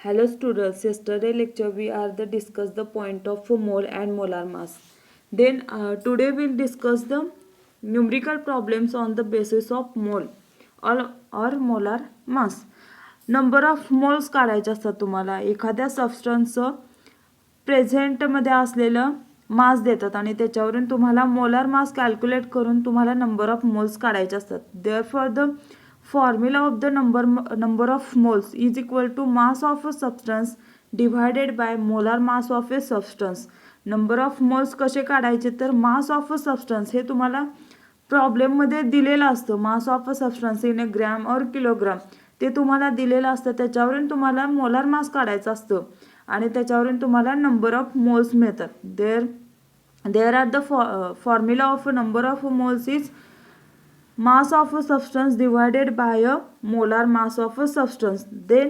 Hello students, yesterday lecture we are the discuss the point of mole and molar mass. Then today we'll discuss the numerical problems on the basis of mole or molar mass. Number of moles काढायचे असतात तुम्हाला. एखाद्या सबस्टन्सचं प्रेझेंटमध्ये असलेलं मास देतात आणि त्याच्यावरून तुम्हाला molar mass calculate करून तुम्हाला नंबर ऑफ मोल्स काढायचे असतात. Therefore the formula of the number of moles is equal to mass of a substance divided by molar mass of a substance. Number of moles कसे काढायचे तर mass of a substance हे तुम्हाला प्रॉब्लेममध्ये दिलेलं असतं. मास of a substance in a gram और kilogram ते तुम्हाला दिलेलं असतं. त्याच्यावरून तुम्हाला मोलार मास काढायचं असतं आणि त्याच्यावरून तुम्हाला नंबर ऑफ मोल्स मिळतात. There are the formula of number of moles is mass of a substance divided by a molar mass of a substance. Then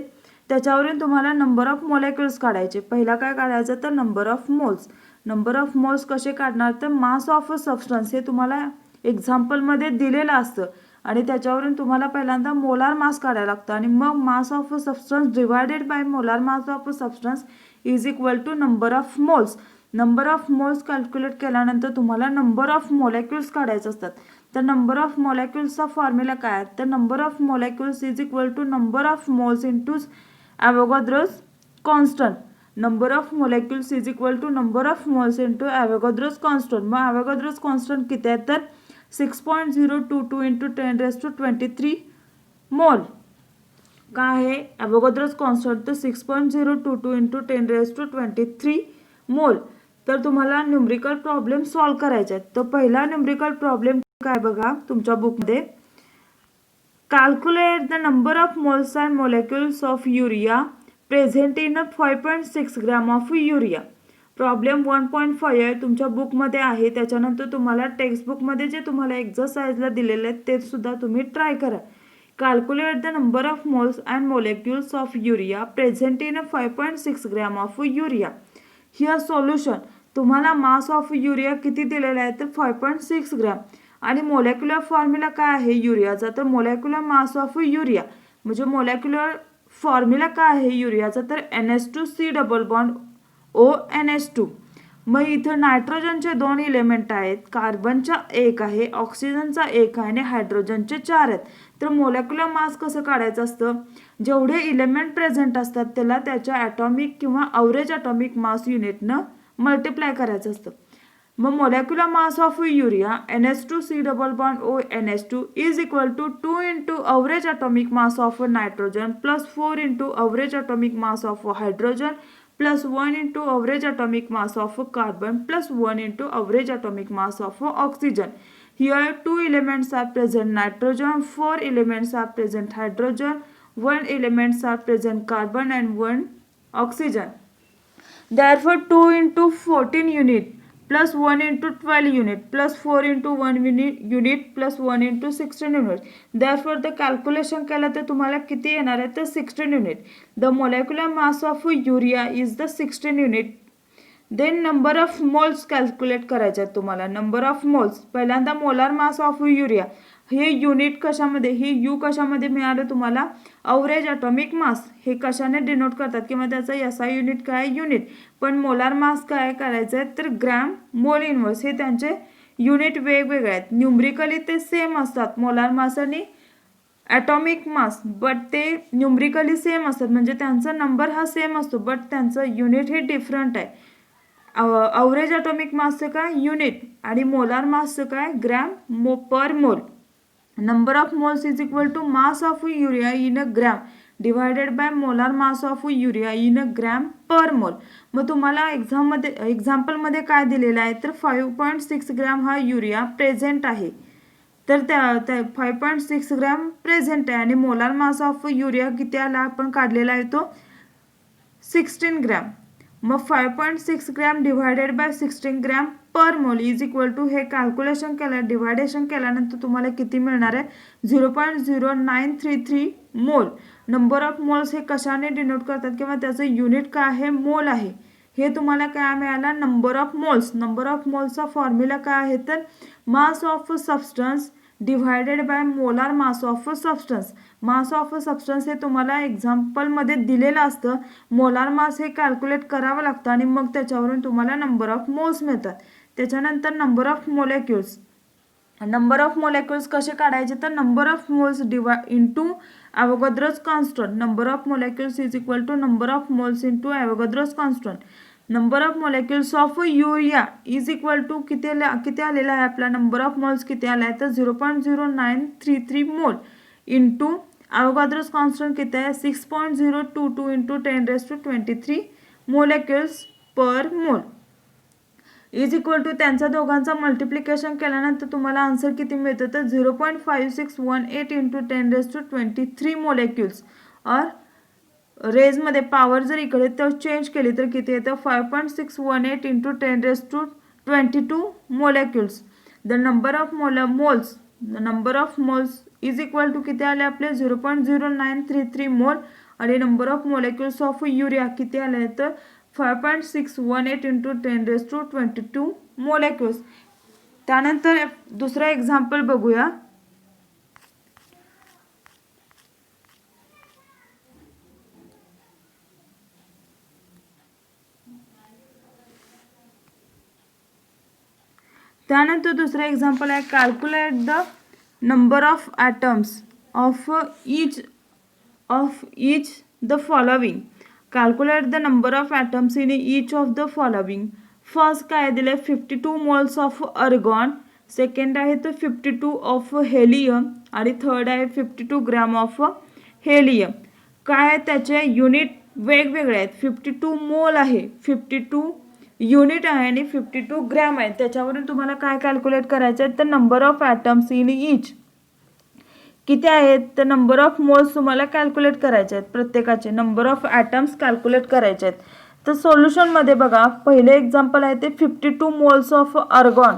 त्याच्यावरून तुम्हाला नंबर ऑफ मोलेक्युल्स काढायचे. पहिला काय काढायचं तर number of moles. Number of moles कसे काढणार तर मास ऑफ अ सबस्टन्स हे तुम्हाला एक्झाम्पलमध्ये दिलेलं असतं आणि त्याच्यावरून तुम्हाला पहिल्यांदा मोलार मास काढायला लागतं आणि मग mass of a substance divided by molar mass of a substance is equal to number of moles. Number of moles calculate केल्यानंतर तुम्हाला नंबर ऑफ मोलेक्युल्स काढायचे असतात. तर नंबर ऑफ मोलेक्युल्सचा फॉर्म्युला काय आहे तर number of molecules is equal to number of moles into Avogadro's constant. Number of molecules is equal to number of moles into Avogadro's constant. मग Avogadro's constant किती आहे तर 6.022 इंटू 10⁻23 मोल. काय आहे ॲव्होगाड्रोज कॉन्स्टंट तर 6.022 इंटू 10⁻23 मोल. तर तुम्हाला न्यूमरिकल प्रॉब्लेम सॉल्व करायचे आहेत. तर पहिला न्यूमरिकल प्रॉब्लेम काय बघा तुमच्या बुकमध्ये. Calculate the number of moles and molecules of urea present in 5.6 gram of urea. Problem 1.5 आहे तुमच्या बुकमध्ये आहे. त्याच्यानंतर तुम्हाला टेक्स्टबुकमध्ये जे तुम्हाला एक्झरसाइजला दिलेले आहेत ते सुद्धा तुम्ही ट्राय करा. Calculate the number of moles and molecules of urea present in 5.6 gram of urea. Here solution. तुम्हाला मास ऑफ युरिया किती दिलेला आहे तर 5.6 ग्रॅम आणि मोलेक्युलर फॉर्म्युला काय आहे युरियाचा तर मोलेक्युलर मास ऑफ युरिया म्हणजे मोलेक्युलर फॉर्म्युला काय आहे युरियाचा तर NH2C डबल बॉन्ड ONH2. मग इथं नायट्रोजनचे 2 इलेमेंट आहेत, कार्बनचा 1 आहे, ऑक्सिजनचा 1 आहे आणि हायड्रोजनचे 4 आहेत. तर मोलेक्युलर मास कसं काढायचं असतं जेवढे इलेमेंट प्रेझेंट असतात त्याला त्याच्या ॲटॉमिक किंवा अवरेज ॲटॉमिक मास युनिटनं मल्टिप्लाय करायचं असतं. मग molecular mass of urea NH2C double bond ONH2 is equal to 2 into average atomic mass of nitrogen plus 4 into average atomic mass of hydrogen plus 1 into average atomic mass of carbon plus 1 into average atomic mass of oxygen. Here 2 elements are present nitrogen, 4 elements are present hydrogen, 1 elements are present carbon and 1 oxygen. Therefore 2 into 14 unit plus 1 into 12 unit plus 4 into 1 unit plus 1 into 16 unit. Therefore the calculation केलं तर तुम्हाला किती येणार आहे तर 16 unit. The molecular mass of urea is the 16 unit. Then number of moles calculate करायचे आहेत तुम्हाला. नंबर ऑफ मोल्स पहिल्यांदा मोलार मास ऑफ युरिया हे युनिट कशामध्ये हे यू कशामध्ये मिळालं तुम्हाला अवरेज ॲटॉमिक मास हे कशाने डिनोट करतात किंवा त्याचं SI युनिट काय युनिट. पण मोलार मास काय करायचं आहे तर ग्रॅम मोल इनवर्स हे त्यांचे युनिट वेगवेगळे आहेत. न्यूमरिकली ते सेम असतात मोलार मास आणि ॲटॉमिक मास बट ते न्यूमरिकली सेम असतात म्हणजे त्यांचा नंबर हा सेम असतो बट त्यांचं युनिट हे डिफरंट आहे. अवरेज ॲटॉमिक मासचं काय युनिट आणि मोलार मासचं काय gram per mole. Number of moles is equal to mass of urea in a gram divided by molar mass of urea in a gram per mole. मग तुम्हाला एक्झाम्पलमध्ये काय दिलेलं आहे तर 5.6 ग्रॅम हा युरिया प्रेझेंट आहे. तर त्या 5.6 ग्रॅम प्रेझेंट आहे आणि मोलार मास ऑफ युरिया किती आला आपण काढलेला आहे तो 16 ग्रॅम. मग 5.6 gram divided by 16 gram per mole is equal to हे कॅल्क्युलेशन केलं डिवायडेशन केल्यानंतर तुम्हाला किती मिळणार आहे 0.0933 मोल. नंबर ऑफ मोल्स हे कशाने डिनोट करतात किंवा त्याचं युनिट काय आहे मोल आहे. हे तुम्हाला काय मिळाला number of moles. Number of मोल्सचा फॉर्म्युला काय आहे तर mass of substance divided by molar mass of a substance. Mass of a substance हे तुम्हाला एक्झाम्पलमध्ये दिलेलं असतं. मोलार मास हे कॅल्क्युलेट करावं लागतं आणि मग त्याच्यावरून तुम्हाला नंबर ऑफ मोल्स मिळतात. त्याच्यानंतर number of molecules. Number of molecules कसे काढायचे तर number of moles into Avogadro's constant. Number of molecules is equal to number of moles into Avogadro's constant. Number of molecules of urea is equal to किती आलेला आहे आपला number of moles किती आला आहे तर 0.0933 मोल इंटू ॲव्होगाड्रोस कॉन्स्टंट किती आहे 6.022 into 10⁻23 molecules per mole is equal to त्यांचा दोघांचा मल्टिप्लिकेशन केल्यानंतर तुम्हाला आन्सर किती मिळतं तर 0.5618 इंटू 10⁻23 मोलेक्युल्स. और रेजमध्ये पॉवर जर इकडे तर चेंज केली तर किती येतं 5.618 into 10⁻22 molecules. The number of moles is equal to किती आले आपले 0.0933 मोल आणि number of molecules of urea किती आले तर 5.618 इंटू 10⁻22 मोलेक्युल्स. त्यानंतर दुसरा एक्झाम्पल बघूया. त्यानंतर दुसरा एक्झाम्पल आहे calculate the number of atoms of each the following. Calculate the number of atoms in each of the following. First काय दिले 52 मोल्स ऑफ अर्गॉन, सेकंड आहे तर 52 ऑफ हेलियम आणि थर्ड आहे 52 ग्रॅम ऑफ हेलियम. काय त्याचे युनिट वेगवेगळे आहेत. 52 मोल आहे, 52 युनिट आहे आणि 52 ग्रॅम आहे. त्याच्यावरून तुम्हाला काय कॅल्क्युलेट करायचं आहे तर number of atoms in each किती आहेत तर नंबर ऑफ मोल्स तुम्हाला कॅल्क्युलेट करायचे आहेत. प्रत्येकाचे नंबर ऑफ ॲटम्स कॅल्क्युलेट करायचे आहेत. तर सोल्युशनमध्ये बघा पहिले एक्झाम्पल आहे ते 52 मोल्स ऑफ अर्गॉन.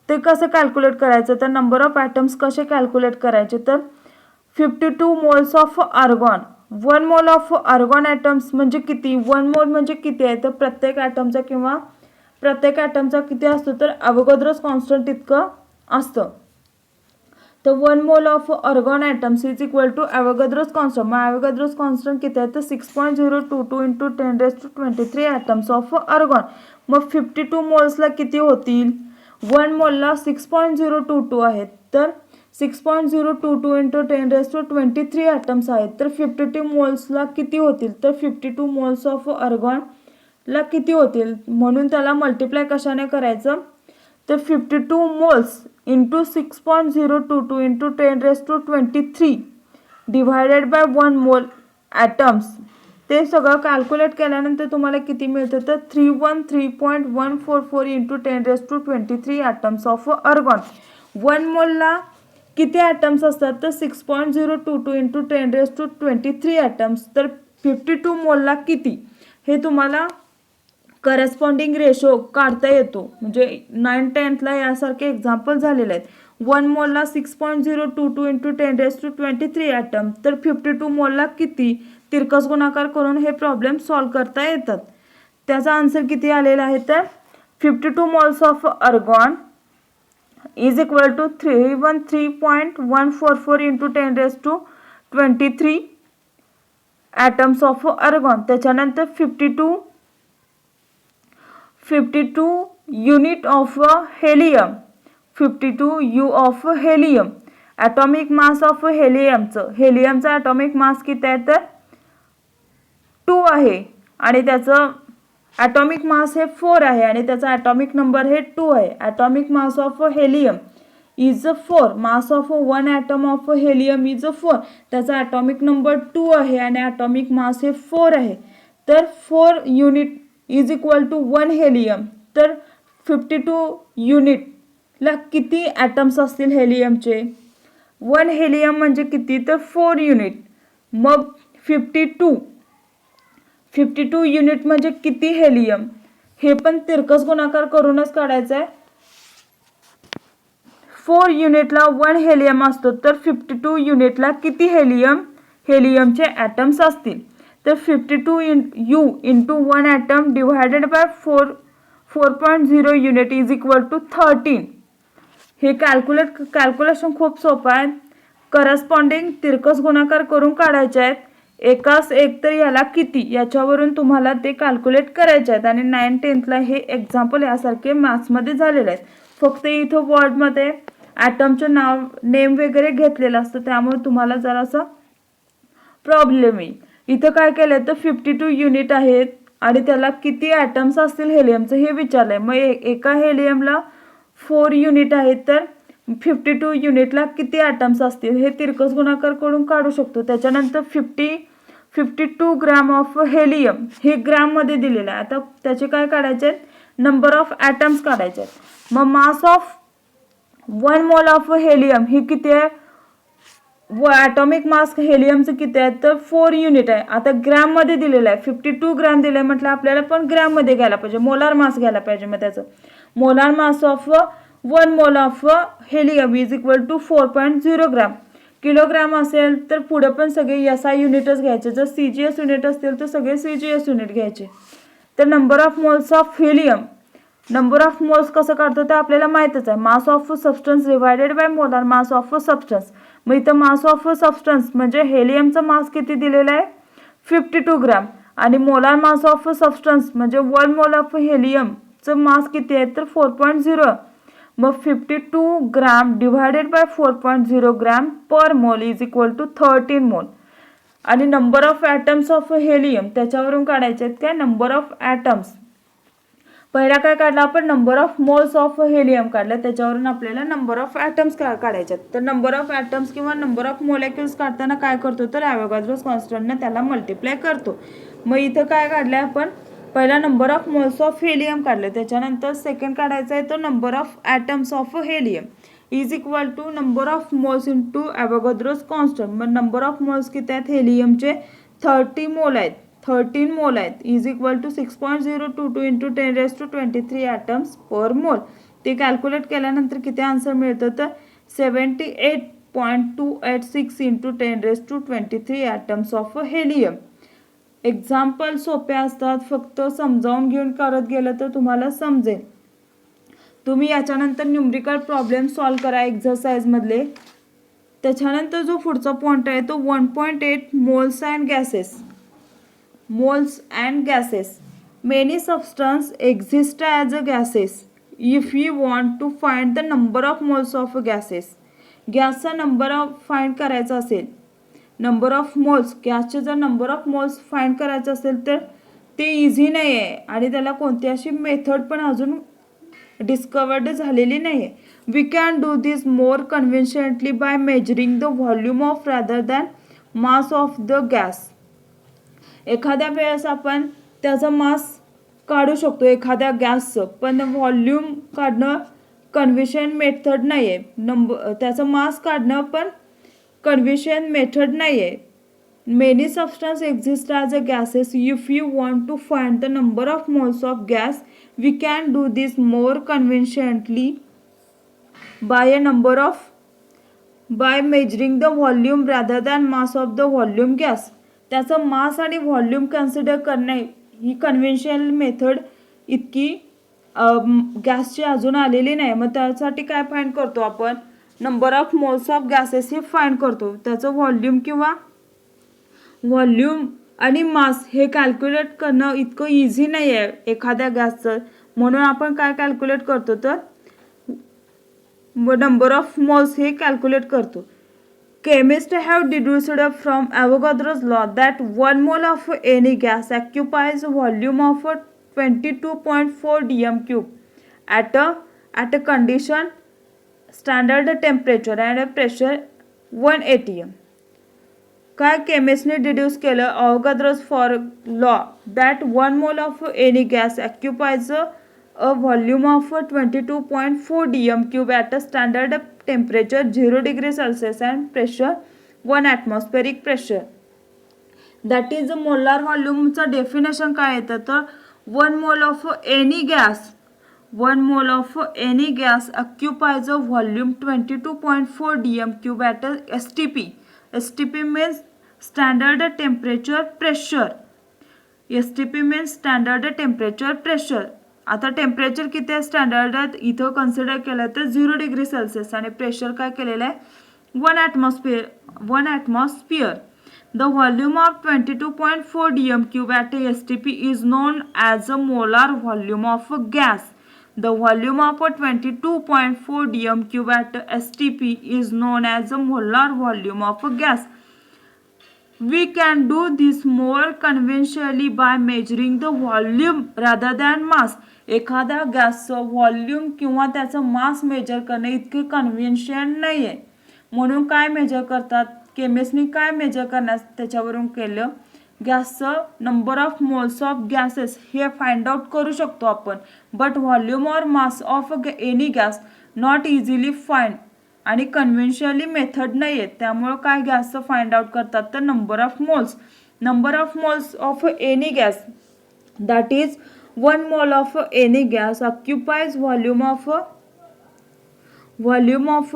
ते कसं कॅल्क्युलेट करायचं तर नंबर ऑफ ॲटम्स कसे कॅल्क्युलेट करायचे तर 52 moles of अर्गॉन. 1 mole of argon atoms म्हणजे किती 1 मोल म्हणजे किती आहे तर प्रत्येक ॲटमचा किती असतो तर ॲव्होगाड्रोस कॉन्स्टंट इतकं असतं. तर 1 mole of argon atoms is equal to Avogadro's constant. मग ॲव्होगाड्रोस कॉन्स्टंट किती आहे तर 6.022 इंटू 10⁻23 ॲटम्स ऑफ अर्गॉन. मग 52 मोल्सला किती होतील 1 मोलला 6.022 आहेत तर 6.022 इंटू 10⁻23 ॲटम्स आहेत तर 52 मोल्सला किती होतील तर 52 मोल्स ऑफ अर्गॉनला किती होतील म्हणून त्याला मल्टिप्लाय कशाने करायचं तर 52 moles into 6.022 into 10⁻23 divided by 1 मोल ॲटम्स. ते सगळं कॅल्क्युलेट केल्यानंतर तुम्हाला किती मिळतं तर 313.144 इंटू 10⁻23 ॲटम्स ऑफ अर्गॉन. 1 मोलला किती ॲटम्स असतात तर 6.022 इंटू 10⁻23 ॲटम्स. तर 52 मोलला किती हे तुम्हाला करस्पॉन्डिंग रेशो काढता येतो. म्हणजे 9-10ला यासारखे एक्झाम्पल झालेले आहेत. 1 मोलला 6.022 इंटू 10⁻23 ॲटम तर 52 मोलला किती तिरकस गुणाकार करून हे प्रॉब्लेम सॉल्व करता येतात. त्याचा आन्सर किती आलेला आहे तर 52 moles of argon is equal to 313.144 into 10⁻23 atoms of argon. त्याच्यानंतर 52 unit of helium 52 u of helium. Atomic mass of हेलियमचा ॲटॉमिक मास किती आहे तर 2 आहे आणि त्याचं ॲटॉमिक मास हे 4 आहे आणि त्याचा ॲटॉमिक नंबर हे 2 आहे. Atomic mass of helium is 4. Mass of 1 atom of helium is 4. त्याचा ॲटॉमिक नंबर 2 आहे आणि ॲटॉमिक मास हे 4 आहे. तर 4 unit is equal to 1 helium. तर 52 युनिटला किती ॲटम्स असतील हेलियमचे 1 हेलियम म्हणजे किती तर 4 युनिट. मग 52 युनिट म्हणजे किती हेलियम हे पण तिरकस गुणाकार करूनच काढायचं आहे. 4 युनिटला 1 हेलियम असतो तर 52 युनिटला किती हेलियमचे ॲटम्स असतील तर 52 u into 1 atom divided by 4.0 unit is equal to 13. हे कॅल्क्युलेशन खूप सोपं आहे. करस्पॉन्डिंग तिरकस गुणाकार करून काढायचे आहेत. एकास एक तर याला किती याच्यावरून तुम्हाला ते कॅल्क्युलेट करायचे आहेत. आणि 9-10ला हे एक्झाम्पल यासारखे मॅथ्समध्ये झालेले आहेत. फक्त इथं वर्डमध्ये ॲटमचं नेम वगैरे घेतलेलं असतं, त्यामुळे तुम्हाला जरासा प्रॉब्लेम येईल. इथं काय केलं तर 52 युनिट आहेत आणि त्याला किती ॲटम्स असतील हेलियमचं हे विचारलंय. मग एका हेलियमला 4 युनिट आहेत, तर 52 युनिटला किती ॲटम्स असतील हे तिरकस गुणाकार करून काढू शकतो. त्याच्यानंतर 52 ग्रॅम ऑफ हेलियम हे ग्रॅममध्ये दिलेलं आहे. आता त्याचे काय काढायचे आहेत, नंबर ऑफ ॲटम्स काढायचे आहेत. मग mass of 1 mole of helium हे किती आहे, व ॲटॉमिक मास हेलियमचं किती आहे तर 4 युनिट आहे. आता ग्रॅममध्ये दिलेलं आहे, 52 ग्रॅम दिलं आहे म्हटलं आपल्याला पण ग्रॅममध्ये घ्यायला पाहिजे, मोलार मास घ्यायला पाहिजे. मग त्याचं molar mass of 1 mole of helium is equal to 4.0 gram. Kilogram असेल तर पुढे पण सगळे SI युनिटच घ्यायचे. जर CGS युनिट असतील तर सगळे CGS युनिट घ्यायचे. तर number of moles of helium, number of moles कसं काढतो ते आपल्याला माहीतच आहे. मास of substance divided by molar mass of substance. मग इथं मास ऑफ सबस्टन्स म्हणजे हेलियमचा मास किती दिलेला आहे 52 ग्रॅम आणि मोलार मास ऑफ सबस्टन्स म्हणजे 1 मोल ऑफ हेलियमचं मास किती आहे तर 4.0. मग 52 gram divided by 4.0 gram per mole is equal to 13 mole. आणि number of atoms of helium त्याच्यावरून काढायचे आहेत काय, नंबर ऑफ ॲटम्स. पहिला काय काढला आपण, number of moles of helium काढलं, त्याच्यावरून आपल्याला नंबर ऑफ ॲटम्स काढायचे आहेत. तर नंबर ऑफ ॲटम्स किंवा नंबर ऑफ मोलेक्युल्स काढताना काय करतो तर ॲव्होगाड्रोस कॉन्स्टंटनं त्याला मल्टिप्लाय करतो. मग इथं काय काढलं आपण, पहिला number of moles of helium काढले, त्याच्यानंतर सेकंड काढायचा आहे तो number of atoms of helium is equal to number of moles into Avogadro's constant. मग नंबर ऑफ मोल्स किती आहेत हेलियमचे 13 मोल आहेत is equal to 6.022 into 10⁻23 atoms per mole. ते कॅल्क्युलेट केल्यानंतर किती आन्सर मिळतं तर 78.286 into 10⁻23 atoms of helium. Example सोपे असतात, फक्त समजावून घेऊन करत गेलं तर तुम्हाला समजेल. तुम्ही याच्यानंतर न्यूमरिकल प्रॉब्लेम सॉल्व करा एक्झरसाइजमधले. त्याच्यानंतर जो पुढचा पॉईंट आहे तो 1.8 moles and gases. Many substance exist as a gases if you want to find the number of moles of gases. गॅसचा नंबर ऑफ फाइंड करायचा असेल, नंबर ऑफ मोल्स गॅसचे जर नंबर ऑफ मोल्स फाइंड करायचं असेल तर ते इझी नाही आहे आणि त्याला कोणती अशी मेथड पण अजून डिस्कवर्ड झालेली नाही आहे. We can do this more conveniently by measuring the volume of rather than mass of the gas. एखाद्या वेळेस आपण त्याचा मास काढू शकतो एखाद्या गॅसचं, पण व्हॉल्यूम काढणं कन्व्हिनियंट मेथड नाही आहे. त्याचं मास काढणं पण कन्व्हिनियंट मेथड नाही आहे. Many substance exist as a gases if you want to find the number of moles of gas we can do this more conveniently by measuring the volume rather than mass of the volume gas. त्याचं mass आणि volume consider करणे ही conventional method इतकी गॅसची अजून आलेली नाही. मग त्यासाठी काय फाइंड करतो आपण, number of moles of gases हे फाइंड करतो. त्याचं व्हॉल्यूम आणि मास हे कॅल्क्युलेट करणं इतकं इझी नाही आहे एखाद्या गॅसचं, म्हणून आपण काय कॅल्क्युलेट करतो तर नंबर ऑफ मोल्स हे कॅल्क्युलेट करतो. Chemists have deduced from Avogadro's law that 1 mole of any gas occupies a volume of 22.4 dm cube at a condition standard temperature and a pressure 1 atm. काय केमिस्टने deduce केलं, Avogadro's law that 1 mole of any gas occupies a volume of 22.4 dm cube at a standard temperature 0 degree Celsius and pressure 1 atmospheric pressure. That is molar volume चा definition काय येतं तर 1 mole of any gas occupies a volume 22.4 dm cube at a STP. STP means standard temperature pressure. STP means standard temperature pressure. आता temperature किती आहे standard इथं consider केलं तर 0 डिग्री सेल्सिअस आणि प्रेशर काय केलेलं आहे 1 atmosphere. The volume of 22.4 dm cube at STP is known as a molar volume of a gas. The volume of a 22.4 dm cube at STP is known as a molar volume of a gas. We can do this more conventionally by measuring the volume rather than mass. एखाद्या गॅसचं volume किंवा त्याचं मास major करणे इतके convention नाही आहे. म्हणून काय मेजर करतात केमिस्टनी काय मेजर करण्यास त्याच्यावरून केलं गॅसचं number of moles of gases हे फाइंड आउट करू शकतो आपण. But volume or mass of any gas not easily find आणि कन्व्हेन्शनली मेथड नाही आहे. त्यामुळं काय गॅसचं फाइंड आउट करतात तर number of moles of any gas that is 1 mole of any gas occupies volume of